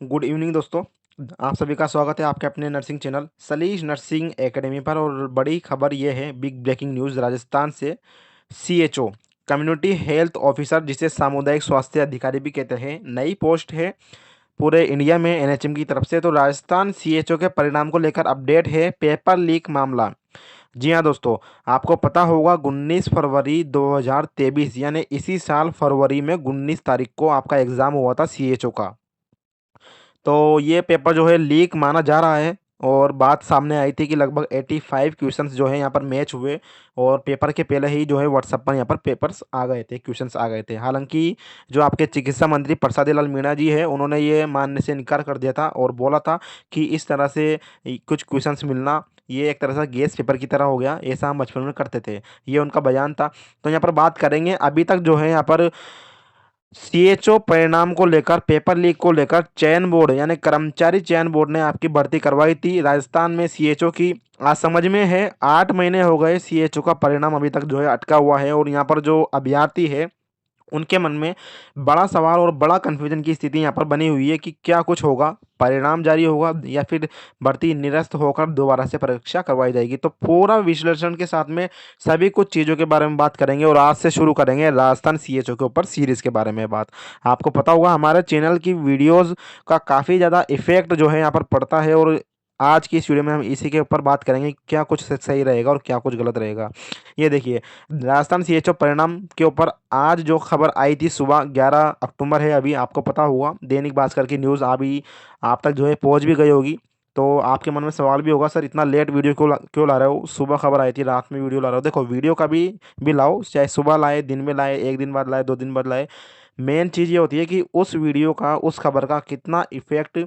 Good evening दोस्तों। आप सभी का स्वागत है आपके अपने nursing channel Salish nursing academy पर। और बड़ी खबर ये है, बिग ब्रेकिंग न्यूज़ राजस्थान से। सीएचओ कम्युनिटी हेल्थ ऑफिसर, जिसे सामुदायिक स्वास्थ्य अधिकारी भी कहते हैं, नई पोस्ट है पूरे इंडिया में एनएचएम की तरफ से। तो राजस्थान सीएचओ के परिणाम को लेकर अपडेट है, पेपर लीक मामला। जी हाँ दोस्तों, आपको पता होगा 19 फरवरी 2023 यानी इसी साल फरवरी में 19 तारीख को आपका एग्ज़ाम हुआ था सीएचओ का। तो ये पेपर जो है लीक माना जा रहा है। और बात सामने आई थी कि लगभग 85 क्वेश्चंस जो है यहाँ पर मैच हुए। और पेपर के पहले ही जो है व्हाट्सएप पर यहाँ पर पेपर्स आ गए थे, क्वेश्चंस आ गए थे। हालांकि जो आपके चिकित्सा मंत्री प्रसाद लाल मीणा जी है, उन्होंने ये मानने से इनकार कर दिया था और बोला था कि इस तरह से कुछ क्वेश्चंस मिलना ये एक तरह से गेस पेपर की तरह हो गया, ऐसा हम बचपन में करते थे। ये उनका बयान था। तो यहाँ पर बात करेंगे, अभी तक जो है यहाँ पर सीएचओ परिणाम को लेकर, पेपर लीक को लेकर चयन बोर्ड यानी कर्मचारी चयन बोर्ड ने आपकी भर्ती करवाई थी राजस्थान में सीएचओ की। आज समझ में है, 8 महीने हो गए सीएचओ का परिणाम अभी तक जो है अटका हुआ है। और यहाँ पर जो अभ्यर्थी है उनके मन में बड़ा सवाल और बड़ा कन्फ्यूजन की स्थिति यहाँ पर बनी हुई है कि क्या कुछ होगा, परिणाम जारी होगा या फिर भर्ती निरस्त होकर दोबारा से परीक्षा करवाई जाएगी। तो पूरा विश्लेषण के साथ में सभी कुछ चीज़ों के बारे में बात करेंगे। और आज से शुरू करेंगे राजस्थान सीएचओ के ऊपर सीरीज़ के बारे में बात। आपको पता होगा हमारे चैनल की वीडियोज़ का काफ़ी ज़्यादा इफेक्ट जो है यहाँ पर पड़ता है। और आज की इस वीडियो में हम इसी के ऊपर बात करेंगे, क्या कुछ सही रहेगा और क्या कुछ गलत रहेगा। ये देखिए, राजस्थान सीएचओ परिणाम के ऊपर आज जो खबर आई थी, सुबह 11 अक्टूबर है अभी, आपको पता होगा दैनिक भास्कर की न्यूज़ अभी आप तक जो है पहुंच भी गई होगी। तो आपके मन में सवाल भी होगा, सर इतना लेट वीडियो क्यों ला रहे हो, सुबह खबर आई थी रात में वीडियो ला रहे हो। देखो, वीडियो कभी भी लाओ, चाहे सुबह लाए, दिन में लाए, एक दिन बाद लाए, 2 दिन बाद लाए, मेन चीज़ ये होती है कि उस वीडियो का, उस खबर का कितना इफेक्ट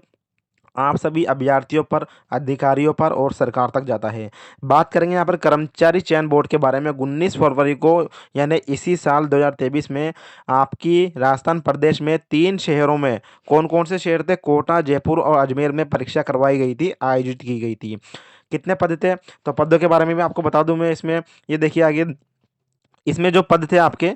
आप सभी अभ्यर्थियों पर, अधिकारियों पर और सरकार तक जाता है। बात करेंगे यहाँ पर कर्मचारी चयन बोर्ड के बारे में। 19 फरवरी को यानी इसी साल 2023 में आपकी राजस्थान प्रदेश में 3 शहरों में, कौन कौन से शहर थे, कोटा, जयपुर और अजमेर में परीक्षा करवाई गई थी, आयोजित की गई थी। कितने पद थे, तो पदों के बारे में भी आपको बता दूं मैं इसमें। ये देखिए आगे, इसमें जो पद थे आपके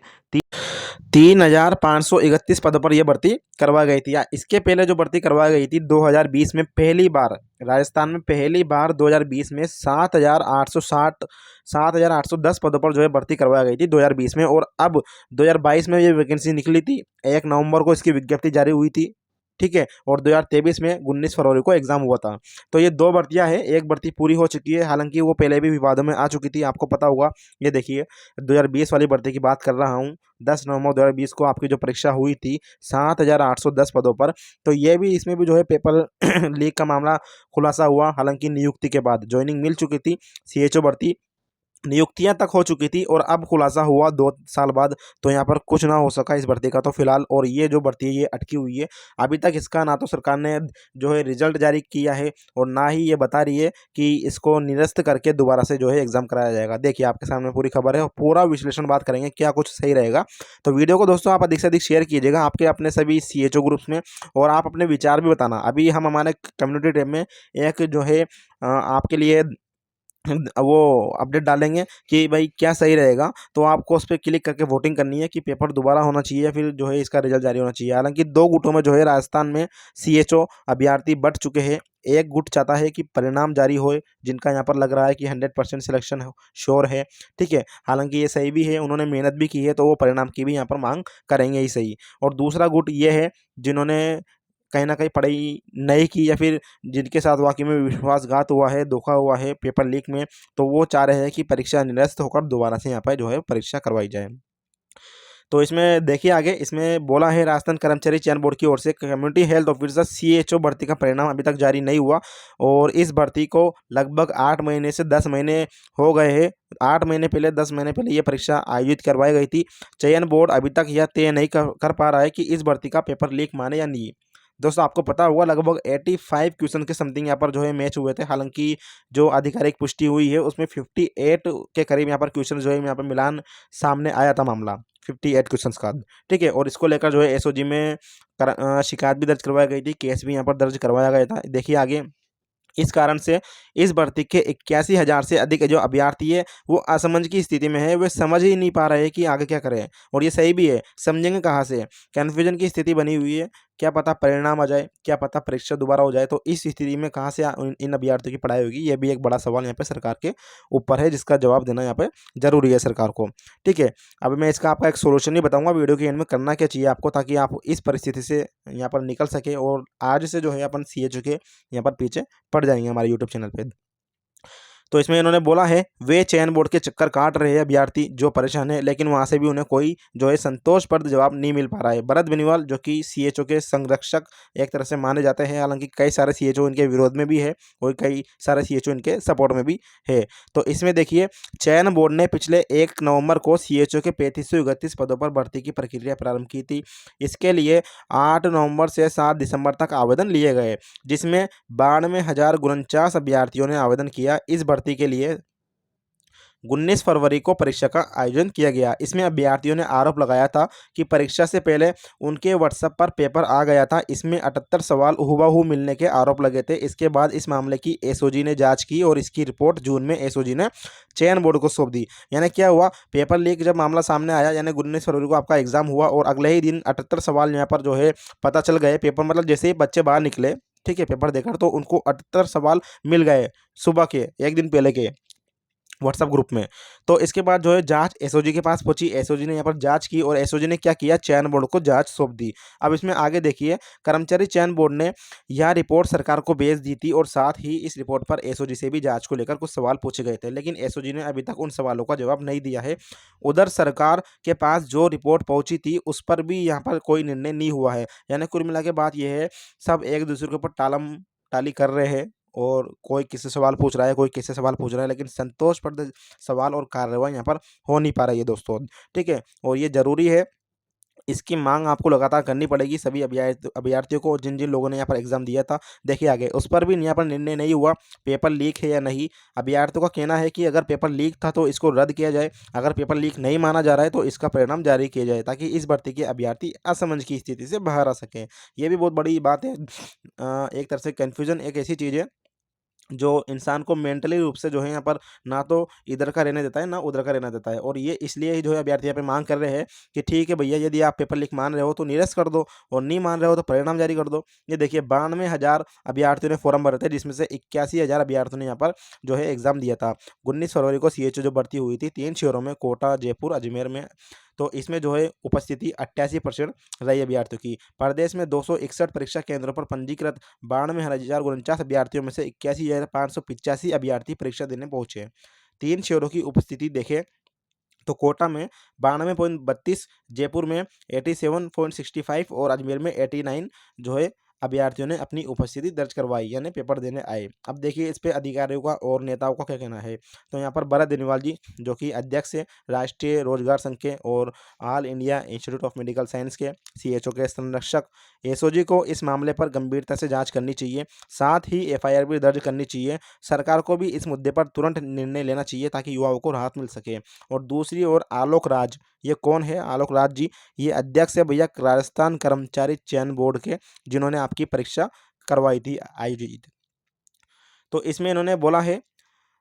3,531 पदों पर यह भर्ती करवाई गई थी। या इसके पहले जो भर्ती करवाई गई थी 2020 में, पहली बार राजस्थान में, पहली बार 2020 में 7,810 पदों पर जो है भर्ती करवाई गई थी 2020 में। और अब 2022 में ये वैकेंसी निकली थी, 1 नवंबर को इसकी विज्ञप्ति जारी हुई थी, ठीक है। और 2023 में 19 फरवरी को एग्जाम हुआ था। तो ये 2 भर्तियां हैं, एक भर्ती पूरी हो चुकी है, हालांकि वो पहले भी विवादों में आ चुकी थी, आपको पता होगा। ये देखिए, 2020 वाली भर्ती की बात कर रहा हूँ। 10 नवंबर 2020 को आपकी जो परीक्षा हुई थी 7,810 पदों पर। तो ये भी, इसमें भी जो है पेपर लीक का मामला खुलासा हुआ। हालांकि नियुक्ति के बाद ज्वाइनिंग मिल चुकी थी, सीएचओ भर्ती नियुक्तियां तक हो चुकी थी, और अब खुलासा हुआ 2 साल बाद। तो यहाँ पर कुछ ना हो सका इस भर्ती का तो फिलहाल। और ये जो भर्ती है ये अटकी हुई है अभी तक। इसका ना तो सरकार ने जो है रिजल्ट जारी किया है, और ना ही ये बता रही है कि इसको निरस्त करके दोबारा से जो है एग्जाम कराया जाएगा। देखिए, आपके सामने पूरी खबर है और पूरा विश्लेषण बात करेंगे, क्या कुछ सही रहेगा। तो वीडियो को दोस्तों आप अधिक से अधिक शेयर कीजिएगा आपके अपने सभी सीएचओ ग्रुप्स में, और आप अपने विचार भी बताना। अभी हम हमारे कम्युनिटी टैब में एक जो है आपके लिए वो अपडेट डालेंगे कि भाई क्या सही रहेगा। तो आपको उस पर क्लिक करके वोटिंग करनी है कि पेपर दोबारा होना चाहिए या फिर जो है इसका रिजल्ट जारी होना चाहिए। हालांकि 2 गुटों में जो है राजस्थान में सीएचओ अभ्यर्थी बढ़ चुके हैं। एक गुट चाहता है कि परिणाम जारी होए, जिनका यहाँ पर लग रहा है कि 100% सिलेक्शन श्योर है, ठीक है। हालांकि ये सही भी है, उन्होंने मेहनत भी की है, तो वो परिणाम की भी यहाँ पर मांग करेंगे ही सही। और दूसरा गुट ये है जिन्होंने कहीं ना कहीं पढ़ाई नहीं की, या फिर जिनके साथ वाकई में विश्वासघात हुआ है, धोखा हुआ है पेपर लीक में, तो वो चाह रहे हैं कि परीक्षा निरस्त होकर दोबारा से यहाँ पर जो है परीक्षा करवाई जाए। तो इसमें देखिए आगे, इसमें बोला है राजस्थान कर्मचारी चयन बोर्ड की ओर से कम्युनिटी हेल्थ ऑफिसर सीएचओ भर्ती का परिणाम अभी तक जारी नहीं हुआ। और इस भर्ती को लगभग 8 महीने से 10 महीने हो गए हैं। 8 महीने पहले, 10 महीने पहले ये परीक्षा आयोजित करवाई गई थी। चयन बोर्ड अभी तक यह तय नहीं कर पा रहा है कि इस भर्ती का पेपर लीक माने या नहीं। दोस्तों, आपको पता होगा लगभग 85 क्वेश्चन के समथिंग यहाँ पर जो है मैच हुए थे। हालांकि जो आधिकारिक पुष्टि हुई है उसमें 58 के करीब यहाँ पर क्वेश्चन जो है यहाँ पर मिलान सामने आया था मामला, 58 क्वेश्चन का, ठीक है। और इसको लेकर जो है एसओजी में शिकायत भी दर्ज करवाई गई थी, केस भी यहाँ पर दर्ज करवाया गया था। देखिए आगे, इस कारण से इस भर्ती के 81,000 से अधिक जो अभ्यर्थी है वो असमंज की स्थिति में है। वे समझ ही नहीं पा रहे हैं कि आगे क्या करें। और ये सही भी है, समझेंगे कहाँ से, कन्फ्यूजन की स्थिति बनी हुई है क्या पता परिणाम आ जाए, क्या पता परीक्षा दोबारा हो जाए, तो इस स्थिति में कहाँ से इन अभ्यर्थियों की पढ़ाई होगी, ये भी एक बड़ा सवाल यहाँ पे सरकार के ऊपर है, जिसका जवाब देना यहाँ पे जरूरी है सरकार को। ठीक है, अब मैं इसका आपका एक सोल्यूशन ही बताऊंगा वीडियो के एंड में, करना क्या चाहिए आपको ताकि आप इस परिस्थिति से यहाँ पर निकल सके और आज से जो है अपन CHO के यहाँ पर पीछे पड़ जाएंगे हमारे यूट्यूब चैनल पे। तो इसमें इन्होंने बोला है वे चयन बोर्ड के चक्कर काट रहे हैं अभ्यर्थी जो परेशान है, लेकिन वहां से भी उन्हें कोई जो है संतोषप्रद जवाब नहीं मिल पा रहा है। भरत बेनीवाल जो कि CHO के संरक्षक एक तरह से माने जाते हैं, हालांकि कई सारे CHO इनके विरोध में भी है और कई सारे CHO इनके सपोर्ट में भी है। तो इसमें देखिए, चयन बोर्ड ने पिछले 1 नवंबर को CHO के 3531 पदों पर भर्ती की प्रक्रिया प्रारंभ की थी। इसके लिए 8 नवंबर से 7 दिसंबर तक आवेदन लिए गए, जिसमें 92,049 अभ्यर्थियों ने आवेदन किया। इस भर्ती के लिए 19 फरवरी को परीक्षा का आयोजन किया गया। इसमें अभ्यर्थियों ने आरोप लगाया था कि परीक्षा से पहले उनके व्हाट्सएप पर पेपर आ गया था। इसमें 78 सवाल हूबहू मिलने के आरोप लगे थे। इसके बाद इस मामले की SOG ने जांच की और इसकी रिपोर्ट जून में SOG ने चयन बोर्ड को सौंप दी। यानी क्या हुआ, पेपर लीक जब मामला सामने आया, यानी 19 फरवरी को आपका एग्जाम हुआ और अगले ही दिन 78 सवाल यहाँ पर जो है पता चल गए। पेपर मतलब जैसे ही बच्चे बाहर निकले, ठीक है, पेपर देकर, तो उनको 78 सवाल मिल गए सुबह के, एक दिन पहले के व्हाट्सएप ग्रुप में। तो इसके बाद जो है जांच SOG के पास पहुंची, SOG ने यहाँ पर जांच की और SOG ने क्या किया, चयन बोर्ड को जांच सौंप दी। अब इसमें आगे देखिए, कर्मचारी चयन बोर्ड ने यह रिपोर्ट सरकार को भेज दी थी और साथ ही इस रिपोर्ट पर SOG से भी जांच को लेकर कुछ सवाल पूछे गए थे, लेकिन SOG ने अभी तक उन सवालों का जवाब नहीं दिया है। उधर सरकार के पास जो रिपोर्ट पहुंची थी उस पर भी यहाँ पर कोई निर्णय नहीं हुआ है। यानी कुल मिला के बात यह है, सब एक दूसरे के ऊपर टालम टाली कर रहे हैं और कोई किससे सवाल पूछ रहा है, कोई किससे सवाल पूछ रहा है, लेकिन संतोषप्रद सवाल और कार्रवाई यहाँ पर हो नहीं पा रही है दोस्तों। ठीक है, और ये जरूरी है, इसकी मांग आपको लगातार करनी पड़ेगी सभी अभ्यर्थियों को, जिन जिन लोगों ने यहाँ पर एग्जाम दिया था। देखिए आगे उस पर भी यहाँ पर निर्णय नहीं हुआ, पेपर लीक है या नहीं। अभ्यर्थियों का कहना है कि अगर पेपर लीक था तो इसको रद्द किया जाए, अगर पेपर लीक नहीं माना जा रहा है तो इसका परिणाम जारी किया जाए, ताकि इस भर्ती के अभ्यर्थी असमंज की स्थिति से बाहर आ सकें। ये भी बहुत बड़ी बात है। एक तरह से कन्फ्यूजन एक ऐसी चीज़ है जो इंसान को मेंटली रूप से जो है यहाँ पर ना तो इधर का रहने देता है ना उधर का रहने देता है, और ये इसलिए ही जो है अभ्यर्थी यहाँ पे मांग कर रहे हैं कि ठीक है भैया, यदि आप पेपर लीक मान रहे हो तो निरस्त कर दो और नहीं मान रहे हो तो परिणाम जारी कर दो। ये देखिए 92,000 अभ्यर्थियों ने फॉर्म भरे थे, जिसमें से 81,000 अभ्यर्थियों ने यहाँ पर जो है एग्जाम दिया था। 19 फरवरी को CHO जो भर्ती हुई थी 3 शहरों में, कोटा, जयपुर, अजमेर में। तो इसमें जो है उपस्थिति 88% रही अभ्यर्थियों की। प्रदेश में 261 परीक्षा केंद्रों पर पंजीकृत 92,049 अभ्यर्थियों में से 81,585 अभ्यर्थी परीक्षा देने पहुंचे। 3 शहरों की उपस्थिति देखें तो कोटा में 92.32, जयपुर में 87.65 और अजमेर में 89 जो है अभ्यर्थियों ने अपनी उपस्थिति दर्ज करवाई, यानी पेपर देने आए। अब देखिए इस पे अधिकारियों का और नेताओं का क्या कहना है। तो यहाँ पर भरत बेनीवाल जी जो कि अध्यक्ष है राष्ट्रीय रोजगार संघ के और all India institute of medical science के, CHO के संरक्षक, SOG को इस मामले पर गंभीरता से जांच करनी चाहिए, साथ ही FIR भी दर्ज करनी चाहिए। सरकार को भी इस मुद्दे पर तुरंत निर्णय लेना चाहिए ताकि युवाओं को राहत मिल सके। और दूसरी ओर आलोक राज, ये कौन है आलोक राज जी, ये अध्यक्ष है भैया राजस्थान कर्मचारी चयन बोर्ड के, जिन्होंने आपकी परीक्षा करवाई थी आयोजित। तो इसमें इन्होंने बोला है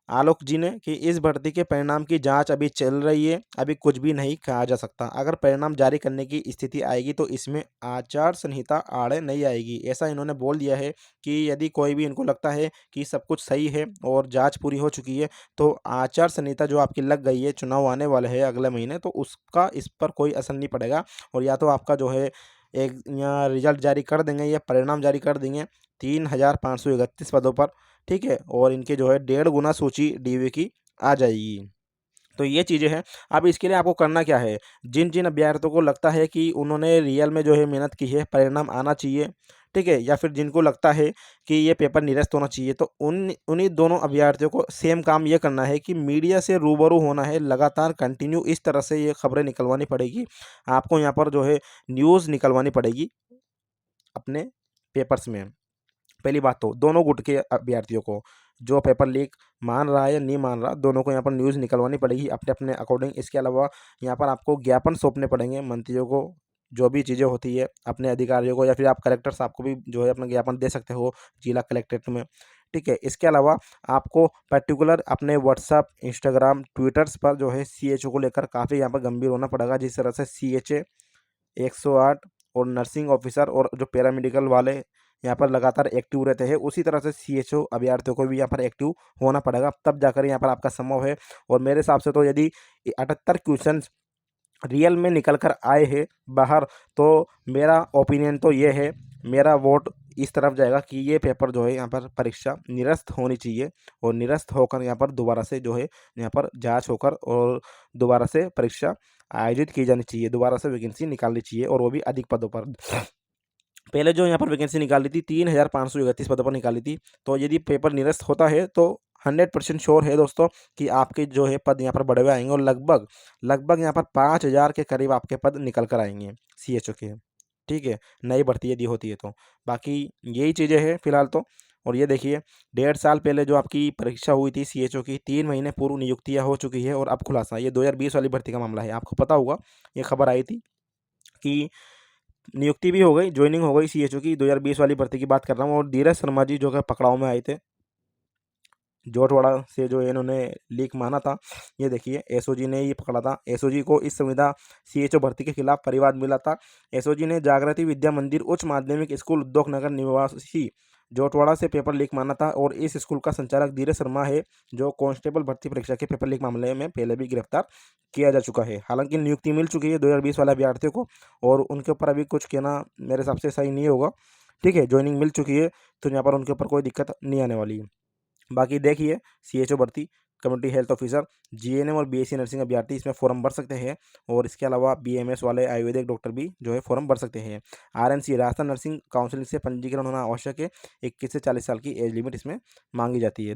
आलोक जी ने कि इस भर्ती के परिणाम की जांच अभी चल रही है, अभी कुछ भी नहीं कहा जा सकता। अगर परिणाम जारी करने की स्थिति आएगी तो इसमें आचार संहिता आड़े नहीं आएगी, ऐसा इन्होंने बोल दिया है कि यदि कोई भी इनको लगता है कि सब कुछ सही है और जांच पूरी हो चुकी है तो आचार संहिता जो आपकी लग गई है, चुनाव आने वाले हैं अगले महीने, तो उसका इस पर कोई असर नहीं पड़ेगा और या तो आपका जो है एक यहाँ रिजल्ट जारी कर देंगे या परिणाम जारी कर देंगे 3,531 पदों पर। ठीक है, और इनके जो है 1.5 गुना सूची DV की आ जाएगी। तो ये चीज़ें हैं। अब इसके लिए आपको करना क्या है, जिन जिन अभ्यर्थियों को लगता है कि उन्होंने रियल में जो है मेहनत की है, परिणाम आना चाहिए, ठीक है, या फिर जिनको लगता है कि ये पेपर निरस्त होना चाहिए, तो उन्हीं दोनों अभ्यर्थियों को सेम काम ये करना है कि मीडिया से रूबरू होना है, लगातार कंटिन्यू इस तरह से ये खबरें निकलवानी पड़ेगी। आपको यहाँ पर जो है न्यूज़ निकलवानी पड़ेगी अपने पेपर्स में। पहली बात तो दोनों गुट के अभ्यर्थियों को, जो पेपर लीक मान रहा है या नहीं मान रहा, दोनों को यहाँ पर न्यूज़ निकलवानी पड़ेगी अपने अपने अकॉर्डिंग। इसके अलावा यहाँ पर आपको ज्ञापन सौंपने पड़ेंगे मंत्रियों को, जो भी चीज़ें होती है अपने अधिकारियों को, या फिर आप कलेक्टर साहब को भी जो है अपना ज्ञापन दे सकते हो जिला कलेक्ट्रेट में। ठीक है, इसके अलावा आपको पर्टिकुलर अपने व्हाट्सअप, इंस्टाग्राम, ट्विटर्स पर जो है CHO को लेकर काफ़ी यहाँ पर गंभीर होना पड़ेगा, जिस तरह से CHA 108 और नर्सिंग ऑफिसर और जो पैरामेडिकल वाले यहाँ पर लगातार एक्टिव रहते हैं, उसी तरह से सीएचओ अभ्यर्थियों को भी यहाँ पर एक्टिव होना पड़ेगा, तब जाकर यहाँ पर आपका संभव है। और मेरे हिसाब से तो यदि 78 क्वेश्चन रियल में निकल कर आए हैं बाहर, तो मेरा ओपिनियन तो ये है, मेरा वोट इस तरफ जाएगा कि ये पेपर जो है यहाँ पर परीक्षा निरस्त होनी चाहिए, और निरस्त होकर यहाँ पर दोबारा से जो है यहाँ पर जांच होकर और दोबारा से परीक्षा आयोजित की जानी चाहिए, दोबारा से वैकेंसी निकालनी चाहिए, और वो भी अधिक पदों पर। पहले जो यहाँ पर वैकेंसी निकाली थी 3531 पदों पर निकाली थी, तो यदि पेपर निरस्त होता है तो 100% श्योर है दोस्तों कि आपके जो है पद यहाँ पर बढ़े हुए आएंगे, और लगभग लगभग यहाँ पर 5000 के करीब आपके पद निकल कर आएंगे सीएचओ के। ठीक है, नई भर्ती यदि होती है तो। बाकी यही चीज़ें हैं फिलहाल तो। और ये देखिए, 1.5 साल पहले जो आपकी परीक्षा हुई थी सीएचओ की, 3 महीने पूर्व नियुक्तियाँ हो चुकी है, और अब खुलासा, ये 2020 वाली भर्ती का मामला है। आपको पता होगा, ये खबर आई थी कि नियुक्ति भी हो गई, ज्वाइनिंग हो गई सीएचओ की। 2020 वाली भर्ती की बात कर रहा हूँ। और धीरज शर्मा जी जो है पकड़ाव में आए थे, जोटवाड़ा से जो इन्होंने लीक माना था। ये देखिए, एसओजी ने ये पकड़ा था। एसओजी को इस संविदा सीएचओ भर्ती के खिलाफ परिवाद मिला था। एसओजी ने जागृति विद्या मंदिर उच्च माध्यमिक स्कूल उद्योग नगर निवासी जोटवाड़ा से पेपर लीक माना था, और इस स्कूल का संचालक धीरज शर्मा है, जो कांस्टेबल भर्ती परीक्षा के पेपर लीक मामले में पहले भी गिरफ्तार किया जा चुका है। हालांकि नियुक्ति मिल चुकी है 2020 वाले अभ्यर्थियों को, और उनके ऊपर अभी कुछ कहना मेरे हिसाब से सही नहीं होगा। ठीक है, ज्वाइनिंग मिल चुकी है, तो यहाँ पर उनके ऊपर कोई दिक्कत नहीं आने वाली है। बाकी देखिए, सीएचओ भर्ती, कम्युनिटी हेल्थ ऑफिसर, जीएनएम और बीएससी नर्सिंग अभ्यर्थी इसमें फॉर्म भर सकते हैं, और इसके अलावा बीएमएस वाले आयुर्वेदिक डॉक्टर भी जो है फॉर्म भर सकते हैं। आरएनसी, राजस्थान नर्सिंग काउंसिल से पंजीकरण होना आवश्यक है। 21 से 40 साल की एज लिमिट इसमें मांगी जाती है।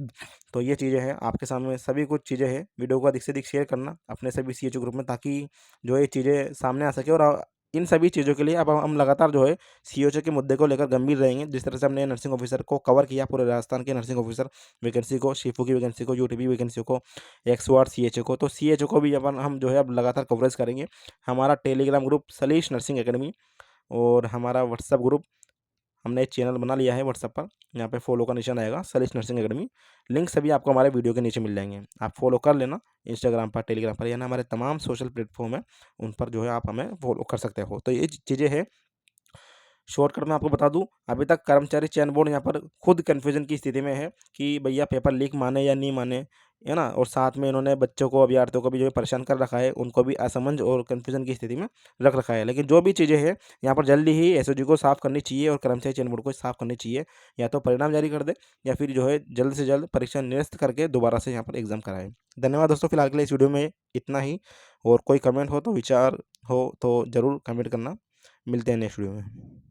तो ये चीज़ें हैं आपके सामने, सभी कुछ चीज़ें हैं। वीडियो को अधिक से अधिक शेयर करना अपने सभी सीएचओ ग्रुप में, ताकि जो है चीज़ें सामने आ सके। और इन सभी चीज़ों के लिए अब हम लगातार जो है सीएचओ के मुद्दे को लेकर गंभीर रहेंगे। जिस तरह से हमने नर्सिंग ऑफिसर को कवर किया, पूरे राजस्थान के नर्सिंग ऑफिसर वैकेंसी को, शिफू की वैकेंसी को, यूटीबी वैकेंसी को, 108 सीएचओ को, तो सीएचओ को भी अपन हम जो है अब लगातार कवरेज करेंगे। हमारा Telegram group Salish nursing academy, और हमारा व्हाट्सअप ग्रुप, हमने एक चैनल बना लिया है व्हाट्सअप पर, यहाँ पे फॉलो का निशान आएगा, सलीश नर्सिंग एकेडमी। लिंक सभी आपको हमारे वीडियो के नीचे मिल जाएंगे, आप फॉलो कर लेना। इंस्टाग्राम पर, टेलीग्राम पर, यानी हमारे तमाम सोशल प्लेटफॉर्म है, उन पर जो है आप हमें फॉलो कर सकते हो। तो ये चीज़ें हैं। शॉर्टकट में आपको बता दूं, अभी तक कर्मचारी चयन बोर्ड यहाँ पर खुद कन्फ्यूजन की स्थिति में है कि भैया पेपर लीक माने या नहीं माने, है ना। और साथ में इन्होंने बच्चों को, अभ्यर्थियों को भी जो है परेशान कर रखा है, उनको भी असमंज और कन्फ्यूजन की स्थिति में रख रखा है। लेकिन जो भी चीज़ें हैं यहाँ पर जल्दी ही एसओजी को साफ करनी चाहिए, और कर्मचारी चयन बोर्ड को साफ करनी चाहिए। या तो परिणाम जारी कर दे, या फिर जो है जल्द से जल्द परीक्षा निरस्त करके दोबारा से यहाँ पर एग्जाम कराए। धन्यवाद दोस्तों, फिलहाल के लिए इस वीडियो में इतना ही। और कोई कमेंट हो तो, विचार हो तो ज़रूर कमेंट करना। मिलते हैं नेक्स्ट वीडियो में।